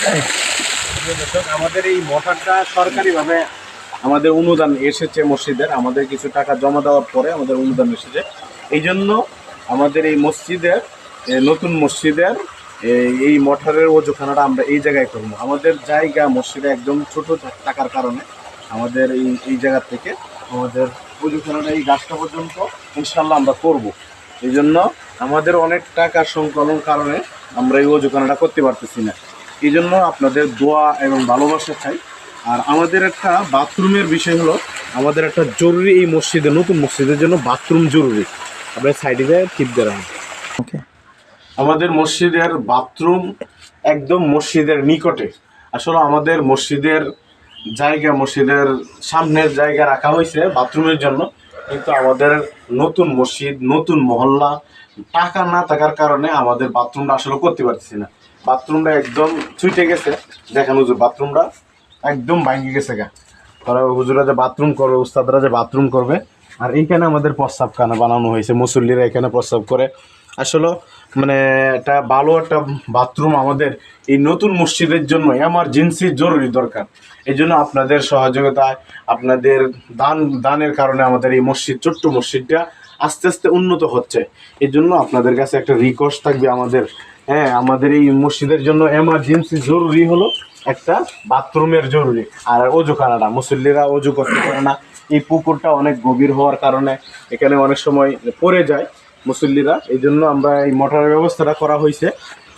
দর্শক, আমাদের এই মোটরটা সরকারিভাবে আমাদের অনুদান এসেছে মসজিদের, আমাদের কিছু টাকা জমা দেওয়ার পরে আমাদের অনুদান এসেছে। এই জন্য আমাদের এই মসজিদের নতুন মসজিদের এই মোটরের ওজুখানাটা আমরা এই জায়গায় করবো। আমাদের জায়গা মসজিদে একদম ছোট থাকার কারণে আমাদের এই জায়গা থেকে আমাদের ওজুখানাটা এই গাছটা পর্যন্ত ইনশাল্লাহ আমরা করব। এই জন্য আমাদের অনেক টাকার সংকলন কারণে আমরা এই ওজুখানাটা করতে পারতেছি না। এই জন্য আপনাদের দোয়া এবং ভালোবাসা চাই। আর আমাদের একটা বাথরুমের বিষয় হলো, আমাদের একটা জরুরি এই মসজিদে, নতুন মসজিদের জন্য বাথরুম জরুরি। আপনার সাইডে টিপ দেওয়া হয়। ওকে, আমাদের মসজিদের বাথরুম একদম মসজিদের নিকটে। আসলে আমাদের মসজিদের জায়গা, মসজিদের সামনের জায়গা রাখা হয়েছে বাথরুমের জন্য, কিন্তু আমাদের নতুন মসজিদ, নতুন মহল্লা, টাকা না থাকার কারণে আমাদের বাথরুমটা আসলে করতে পারতেছি না। বাথরুমটা একদম ছুটে গেছে। দেখেন হুজুর, বাথরুমটা একদম ভাঙে গেছে গা। তারা হুজুরা যে বাথরুম করবে, উস্তাদরা যে বাথরুম করবে, আর এইখানে আমাদের প্রস্রাবখানা বানানো হয়েছে, মুসল্লিরা এখানে প্রস্রাব করে। আসলে মানে একটা ভালো একটা বাথরুম আমাদের এই নতুন মসজিদের জন্য এমার্জেন্সি জরুরি দরকার। এই জন্য আপনাদের সহযোগিতায়, আপনাদের দানের কারণে আমাদের এই মসজিদ, ছোট্ট মসজিদটা আস্তে আস্তে উন্নত হচ্ছে। এই জন্য আপনাদের কাছে একটা রিকোয়েস্ট থাকবে আমাদের, হ্যাঁ, আমাদের এই মসজিদের জন্য এমার্জেন্সি জরুরি হলো একটা বাথরুমের জরুরি। আর অজুখানাটা, মুসল্লিরা অজু করতে পারে না, এই পুকুরটা অনেক গভীর হওয়ার কারণে এখানে অনেক সময় পড়ে যায় মুসল্লিরা। এই জন্য আমরা এই মোটরের ব্যবস্থাটা করা হয়েছে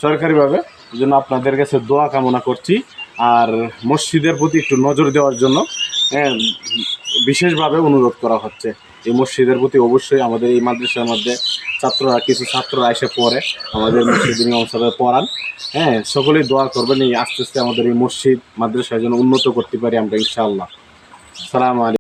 সরকারিভাবে। এই জন্য আপনাদের কাছে দোয়া কামনা করছি। আর মসজিদের প্রতি একটু নজর দেওয়ার জন্য বিশেষভাবে অনুরোধ করা হচ্ছে। এই মসজিদের প্রতি অবশ্যই আমাদের এই মাদ্রাসার মধ্যে কিছু ছাত্ররা এসে পড়ে, আমাদের মসজিদের ইমাম সাহেব পড়ান। হ্যাঁ, সকলেই দোয়া করবেন এই আস্তে আস্তে আমাদের এই মসজিদ মাদ্রাসা যেন উন্নত করতে পারি আমরা ইনশাআল্লাহ। সালাম আলাইকুম।